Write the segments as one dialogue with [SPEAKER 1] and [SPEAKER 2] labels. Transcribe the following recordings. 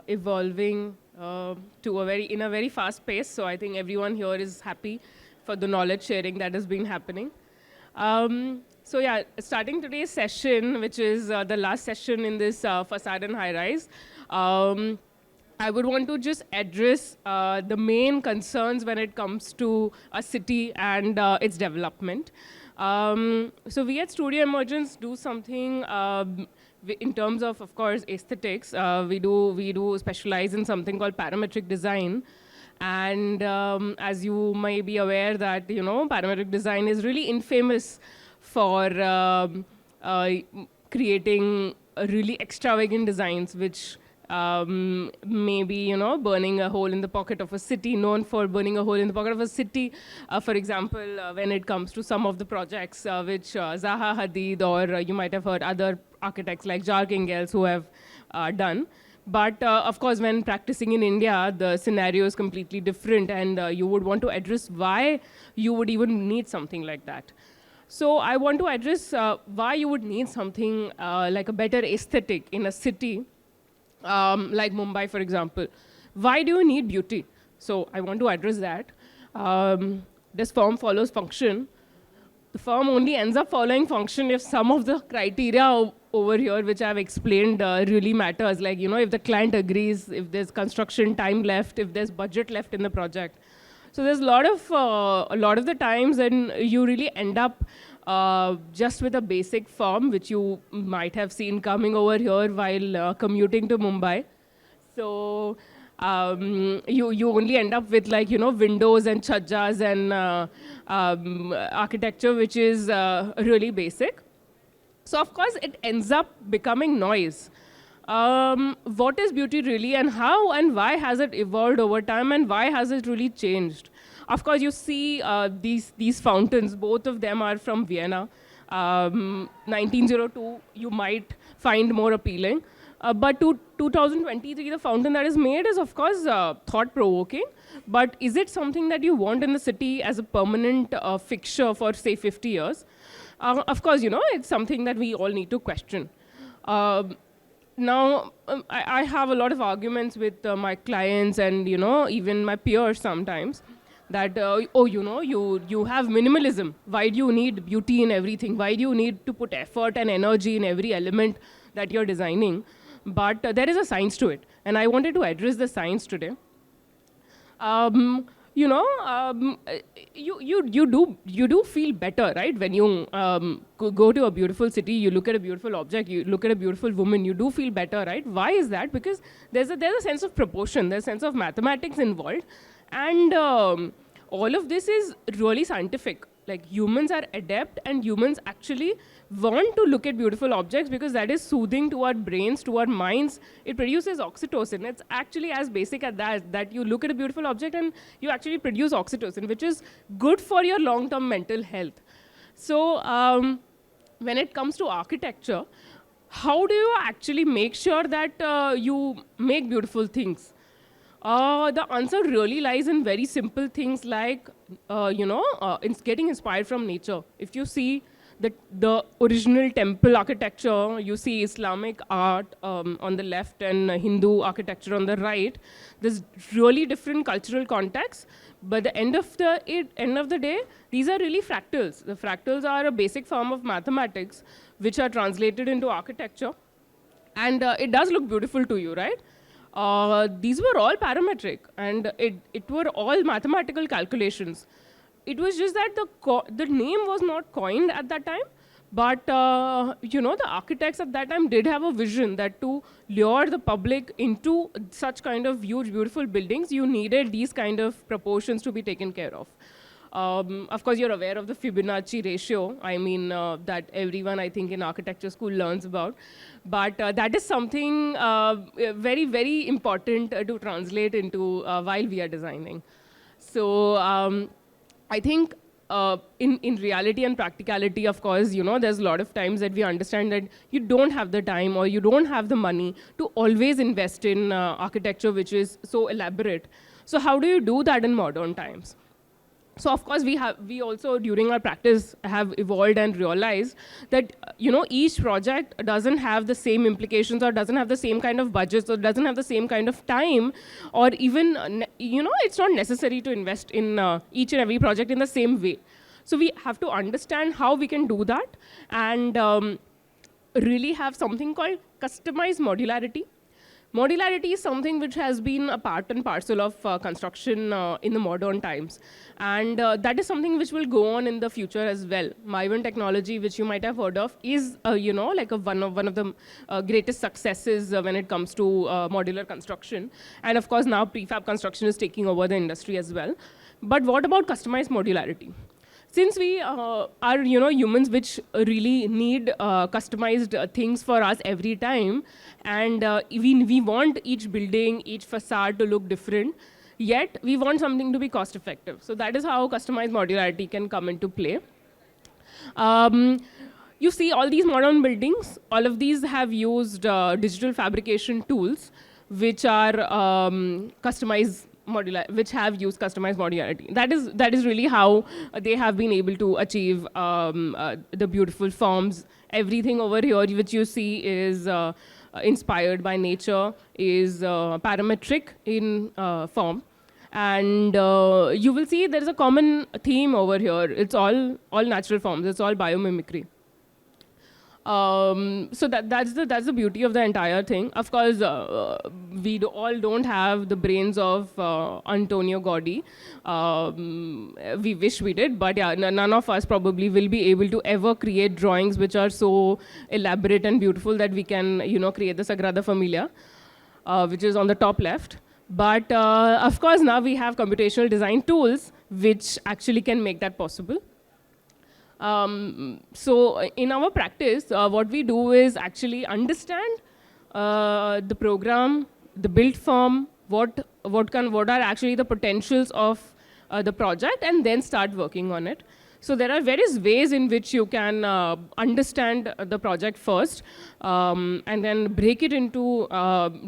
[SPEAKER 1] evolving in a very fast pace. So I think everyone here is happy for the knowledge sharing that has been happening. So yeah, starting today's session, which is the last session in this facade and high-rise, I would want to just address the main concerns when it comes to a city and its development. So we at Studio Emergence do something in terms of course, aesthetics. We do specialize in something called parametric design. And as you may be aware that, parametric design is really infamous for creating really extravagant designs, which maybe, burning a hole in the pocket of a city, known for burning a hole in the pocket of a city. For example, when it comes to some of the projects which Zaha Hadid or you might have heard other architects like Jark Ingalls who have done. But of course, when practicing in India, the scenario is completely different, and you would want to address why you would even need something like that. So I want to address why you would need something like a better aesthetic in a city, like Mumbai, for example. Why do you need beauty? So I want to address that. This form follows function. The firm only ends up following function if some of the criteria over here, which I've explained, really matters. Like, if the client agrees, if there's construction time left, if there's budget left in the project. So there's a lot of the times when you really end up just with a basic firm, which you might have seen coming over here while commuting to Mumbai. So you only end up with windows and chhajjas and architecture, which is really basic. So of course it ends up becoming noise. What is beauty really, and how and why has it evolved over time, and why has it really changed? Of course, you see these fountains, both of them are from Vienna. 1902 you might find more appealing. But to 2023, the fountain that is made is, of course, thought-provoking. But is it something that you want in the city as a permanent fixture for, say, 50 years? Of course, it's something that we all need to question. Now, I have a lot of arguments with my clients and, even my peers sometimes that, you have minimalism. Why do you need beauty in everything? Why do you need to put effort and energy in every element that you're designing? But there is a science to it, and I wanted to address the science today. You do feel better, right? When you go to a beautiful city, you look at a beautiful object, you look at a beautiful woman, you do feel better, right? Why is that? Because there's a sense of proportion, there's a sense of mathematics involved, and all of this is really scientific. Like, humans are adept, and humans actually want to look at beautiful objects because that is soothing to our brains, to our minds. It produces oxytocin. It's actually as basic as that you look at a beautiful object and you actually produce oxytocin, which is good for your long-term mental health. So when it comes to architecture, how do you actually make sure that you make beautiful things? The answer really lies in very simple things like, getting inspired from nature. If you see the original temple architecture, you see Islamic art on the left and Hindu architecture on the right. There's really different cultural contexts, but the end of the day, these are really fractals. The fractals are a basic form of mathematics, which are translated into architecture, and it does look beautiful to you, right? These were all parametric, and it were all mathematical calculations. It was just that the name was not coined at that time, but the architects at that time did have a vision that to lure the public into such kind of huge, beautiful buildings, you needed these kind of proportions to be taken care of. Of course, you're aware of the Fibonacci ratio. I mean, that everyone, I think, in architecture school learns about. But that is something very, very important to translate into while we are designing. So I think in reality and practicality, of course, there's a lot of times that we understand that you don't have the time or you don't have the money to always invest in architecture, which is so elaborate. So how do you do that in modern times? So of course we also during our practice have evolved and realized that each project doesn't have the same implications or doesn't have the same kind of budgets or doesn't have the same kind of time, or even it's not necessary to invest in each and every project in the same way. So we have to understand how we can do that, and really have something called customized modularity. Modularity is something which has been a part and parcel of construction in the modern times. And that is something which will go on in the future as well. Maivan technology, which you might have heard of, is like one of the greatest successes when it comes to modular construction. And of course, now prefab construction is taking over the industry as well. But what about customized modularity? Since we are humans which really need customized things for us every time, and we want each building, each facade to look different, yet we want something to be cost effective. So that is how customized modularity can come into play. You see all these modern buildings, all of these have used digital fabrication tools which are customized which have used customized modularity. That is really how they have been able to achieve the beautiful forms. Everything over here which you see is inspired by nature, is parametric in form. And you will see there is a common theme over here. It's all natural forms. It's all biomimicry. So that's the beauty of the entire thing. Of course, we all don't have the brains of Antonio Gaudi. We wish we did, but yeah, none of us probably will be able to ever create drawings which are so elaborate and beautiful that we can, create the Sagrada Familia, which is on the top left. But of course, now we have computational design tools which actually can make that possible. So in our practice, what we do is actually understand the program, the build form, what are actually the potentials of the project, and then start working on it. So there are various ways in which you can understand the project first, and then break it into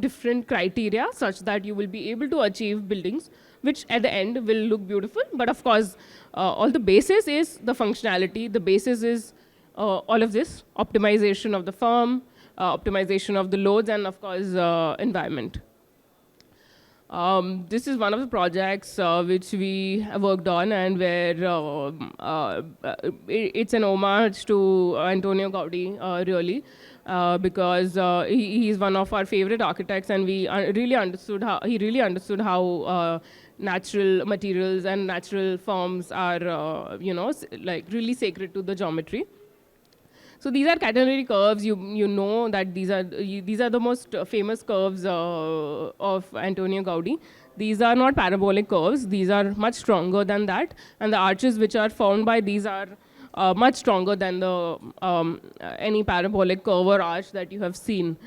[SPEAKER 1] different criteria such that you will be able to achieve buildings which at the end will look beautiful. But of course, all the basis is the functionality. The basis is all of this, optimization of the firm, optimization of the loads, and of course, environment. This is one of the projects which we have worked on, and where it's an homage to Antonio Gaudi, really, because he is one of our favorite architects, and we really understood how natural materials and natural forms are, like really sacred to the geometry. So these are catenary curves. You know that these are the most famous curves of Antonio Gaudi. These are not parabolic curves. These are much stronger than that, and the arches which are formed by these are much stronger than the any parabolic curve or arch that you have seen.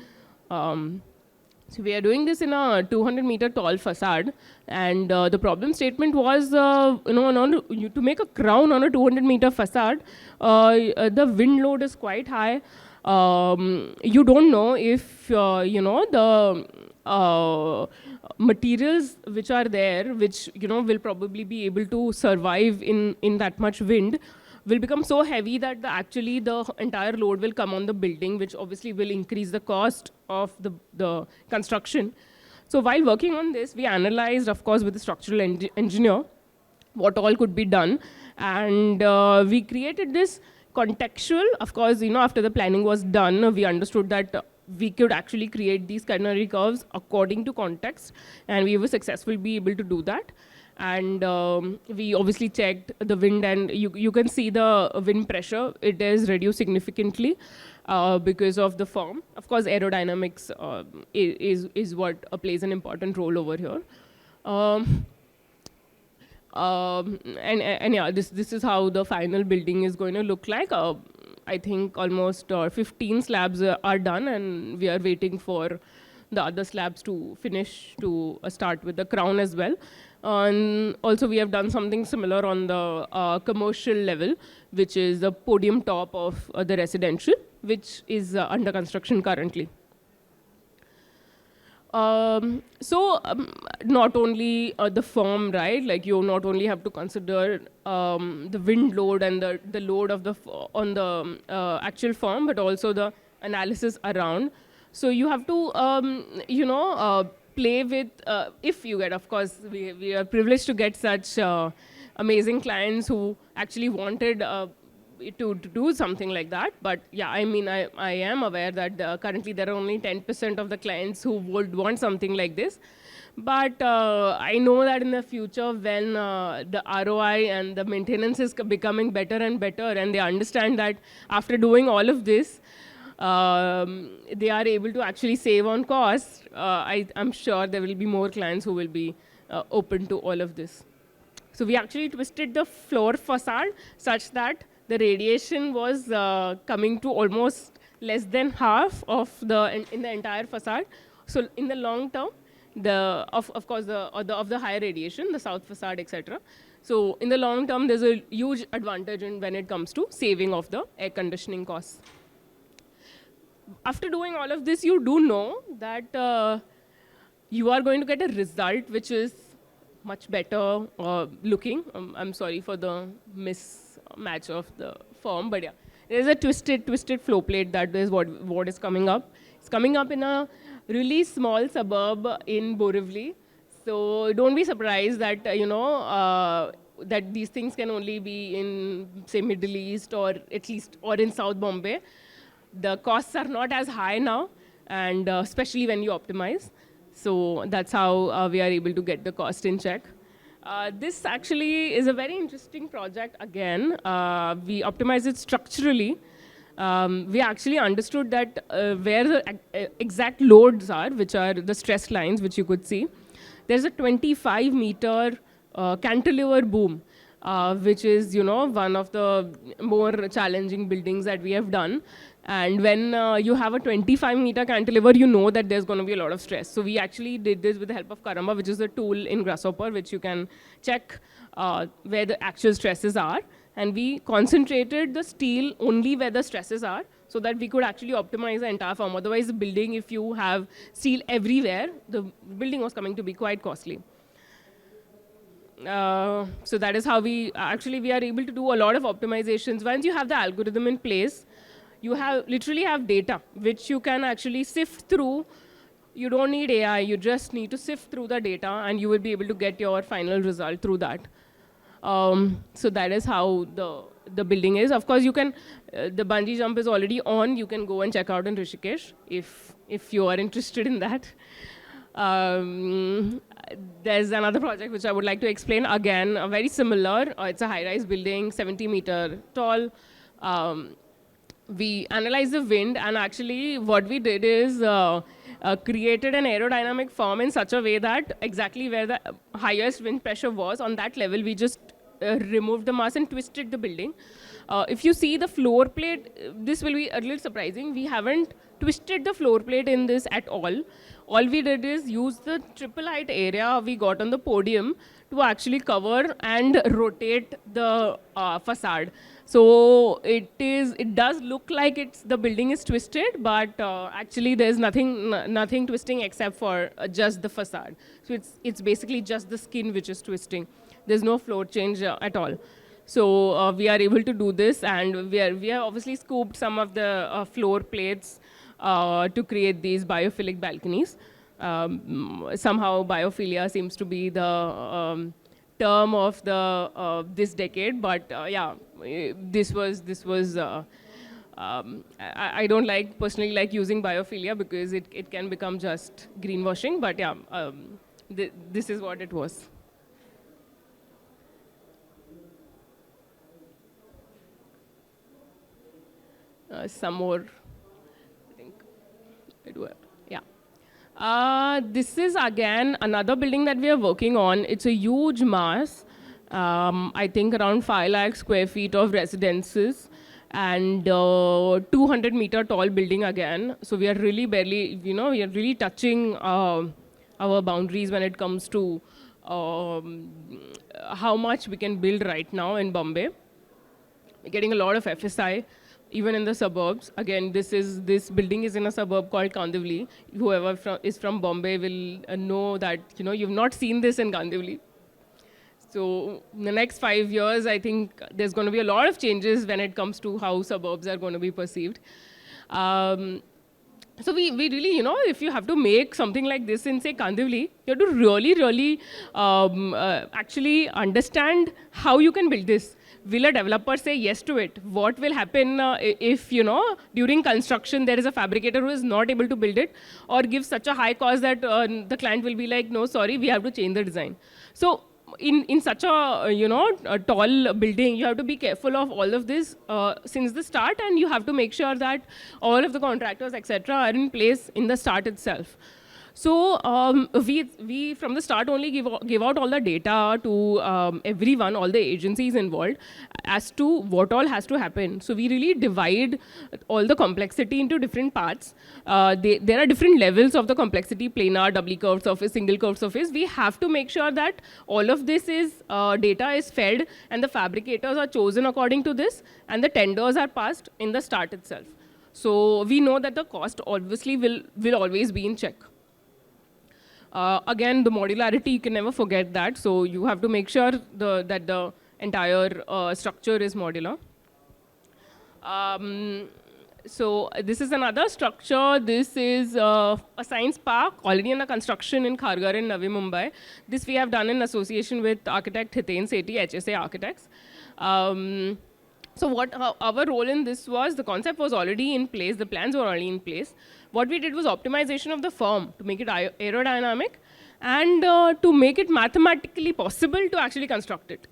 [SPEAKER 1] So we are doing this in a 200-meter tall facade, and the problem statement was, to make a crown on a 200-meter facade, the wind load is quite high. You don't know if the materials which are there, which will probably be able to survive in that much wind, will become so heavy that actually the entire load will come on the building, which obviously will increase the cost of the construction. So while working on this, we analyzed, of course, with the structural engineer, what all could be done. And we created this contextual, of course, after the planning was done, we understood that we could actually create these catenary curves according to context, and we were successfully be able to do that. And we obviously checked the wind, and you can see the wind pressure. It is reduced significantly because of the form. Of course, aerodynamics is what plays an important role over here. And yeah, this is how the final building is going to look like. I think almost 15 slabs are done, and we are waiting for the other slabs to finish to start with the crown as well. And also we have done something similar on the commercial level, which is the podium top of the residential, which is under construction currently. Not only the firm, right? Like you not only have to consider the wind load and the load of the on the actual firm, but also the analysis around. So you have to, play with, if you get, of course, we are privileged to get such amazing clients who actually wanted to do something like that. But yeah, I mean, I am aware that currently there are only 10% of the clients who would want something like this. But I know that in the future, when the ROI and the maintenance is becoming better and better, and they understand that after doing all of this, they are able to actually save on cost, I'm sure there will be more clients who will be open to all of this. So we actually twisted the floor facade such that the radiation was coming to almost less than half of in the entire facade. So in the long term, of course of the higher radiation, the south facade, etc. So in the long term, there's a huge advantage when it comes to saving of the air conditioning costs. After doing all of this, you do know that you are going to get a result which is much better looking. I'm sorry for the mismatch of the form, but yeah, there's a twisted flow plate. That is what is coming up. It's coming up in a really small suburb in Borivali. So don't be surprised that that these things can only be in, say, Middle East, or at least or in South Bombay. The costs are not as high now, and especially when you optimize. So that's how we are able to get the cost in check. This actually is a very interesting project again. We optimized it structurally. We actually understood that where the exact loads are, which are the stress lines, which you could see, there's a 25-meter cantilever boom, which is, one of the more challenging buildings that we have done. And when you have a 25-meter cantilever, you know that there's going to be a lot of stress. So we actually did this with the help of Karamba, which is a tool in Grasshopper, which you can check where the actual stresses are. And we concentrated the steel only where the stresses are, so that we could actually optimize the entire firm. Otherwise, the building, if you have steel everywhere, the building was coming to be quite costly. So that is how we are able to do a lot of optimizations. Once you have the algorithm in place, you literally have data which you can actually sift through. You don't need AI, you just need to sift through the data, and you will be able to get your final result through that. So that is how the building is. Of course, you can, the bungee jump is already on. You can go and check out in Rishikesh if you are interested in that. There's another project which I would like to explain. Again, very similar. It's a high-rise building, 70-meter tall. We analyzed the wind, and actually what we did is created an aerodynamic form in such a way that exactly where the highest wind pressure was, on that level, we just removed the mass and twisted the building. If you see the floor plate, this will be a little surprising. We haven't twisted the floor plate in this at all. All we did is use the triple height area we got on the podium to actually cover and rotate the facade. So it does look like the building is twisted, but actually there's nothing twisting except for just the facade. So it's basically just the skin which is twisting. There's no floor change at all. So we are able to do this, and we have obviously scooped some of the floor plates to create these biophilic balconies. Somehow biophilia seems to be the term of this decade, but yeah, this was I don't personally like using biophilia because it can become just greenwashing, but yeah, this is what it was. Some more, I think I do have, yeah. This is again another building that we are working on. It's a huge mass, I think around 5 lakh square feet of residences, and 200-meter tall building again. So we are really we are really touching our boundaries when it comes to how much we can build right now in Bombay. We're getting a lot of FSI. even in the suburbs. Again, this building is in a suburb called Kandivali. Whoever is from Bombay will know that you've not seen this in Kandivali. So in the next 5 years, I think there's going to be a lot of changes when it comes to how suburbs are going to be perceived. So we really, if you have to make something like this in, say, Kandivali, you have to really actually understand how you can build this. Will a developer say yes to it? What will happen if, during construction, there is a fabricator who is not able to build it, or give such a high cost that the client will be like, no, sorry, we have to change the design. So in such a tall building, you have to be careful of all of this since the start, and you have to make sure that all of the contractors, etc., are in place in the start itself. So we from the start only give out all the data to everyone, all the agencies involved, as to what all has to happen. So we really divide all the complexity into different parts. There are different levels of the complexity: planar, doubly curved surface, single curved surface. We have to make sure that all of this is data is fed, and the fabricators are chosen according to this, and the tenders are passed in the start itself. So we know that the cost obviously will always be in check. Again, the modularity, you can never forget that. So you have to make sure that the entire structure is modular. So this is another structure. This is a science park already under construction in Kharghar in Navi Mumbai. This we have done in association with architect Hiten Sethi, HSA Architects. So what our role in this was, the concept was already in place, the plans were already in place. What we did was optimization of the form to make it aerodynamic, and to make it mathematically possible to actually construct it.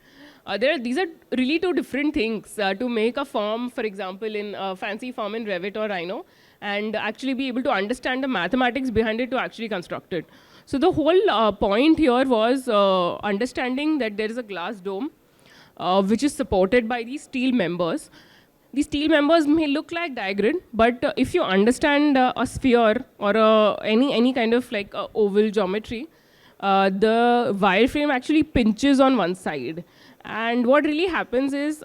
[SPEAKER 1] These are really two different things. To make a form, for example, in a fancy form in Revit or Rhino, and actually be able to understand the mathematics behind it to actually construct it. So the whole point here was understanding that there is a glass dome, which is supported by these steel members. These steel members may look like diagrid, but if you understand a sphere or any kind of like oval geometry, the wireframe actually pinches on one side. And what really happens is,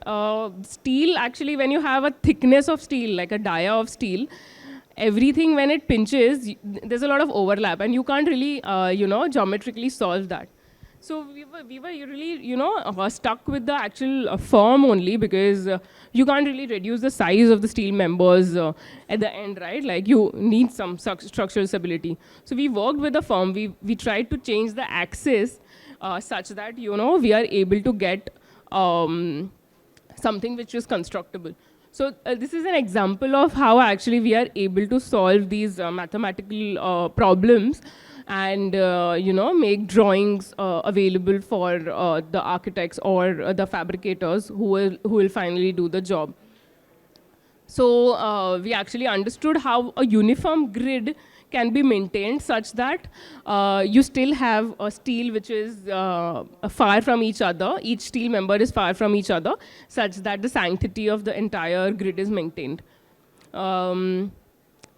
[SPEAKER 1] steel actually, when you have a thickness of steel, like a dia of steel, everything when it pinches, there's a lot of overlap, and you can't really, geometrically solve that. So we were really, stuck with the actual form only, because you can't really reduce the size of the steel members at the end, right? Like you need some structural stability. So we worked with the form. We tried to change the axis such that, we are able to get something which is constructible. So this is an example of how actually we are able to solve these mathematical problems, and make drawings available for the architects or the fabricators who will finally do the job. So we actually understood how a uniform grid can be maintained such that you still have a steel which is far from each other. Each steel member is far from each other, such that the sanctity of the entire grid is maintained.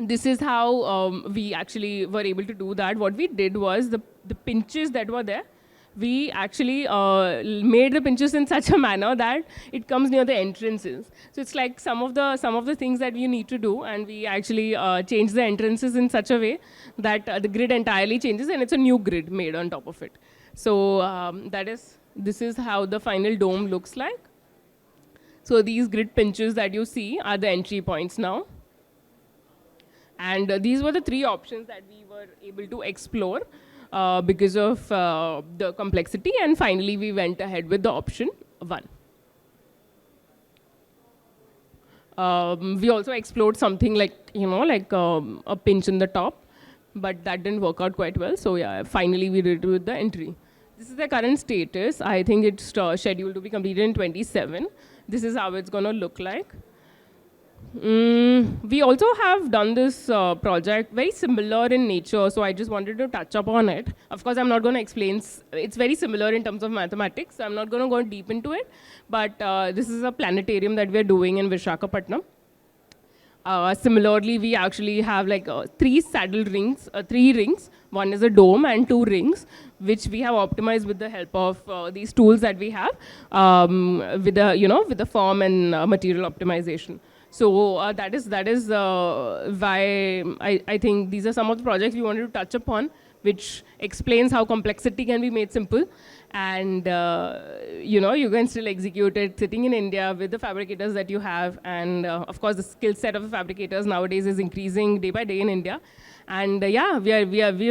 [SPEAKER 1] This is how we actually were able to do that. What we did was the pinches that were there, we actually made the pinches in such a manner that it comes near the entrances. So it's like some of the things that you need to do, and we actually change the entrances in such a way that the grid entirely changes, and it's a new grid made on top of it. So this is how the final dome looks like. So these grid pinches that you see are the entry points now. And these were the three options that we were able to explore because of the complexity, and finally we went ahead with the option 1. We also explored something like, a pinch in the top, but that didn't work out quite well. So yeah, finally we did it with the entry. This is the current status. I think it's scheduled to be completed in 27. This is how it's going to look like. We also have done this project very similar in nature, so I just wanted to touch upon it. Of course, I'm not going to explain. It's very similar in terms of mathematics. So I'm not going to go deep into it. But this is a planetarium that we're doing in Vishakhapatnam. Similarly, we actually have like 3 saddle rings, 3 rings. One is a dome and 2 rings, which we have optimized with the help of these tools that we have with the form and material optimization. So that is why I think these are some of the projects we wanted to touch upon, which explains how complexity can be made simple, and you can still execute it sitting in India with the fabricators that you have, and of course the skill set of the fabricators nowadays is increasing day by day in India, and yeah, we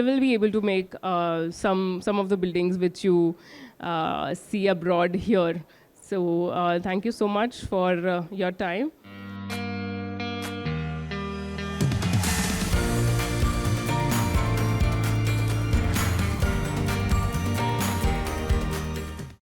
[SPEAKER 1] will be able to make some of the buildings which you see abroad here. So thank you so much for your time.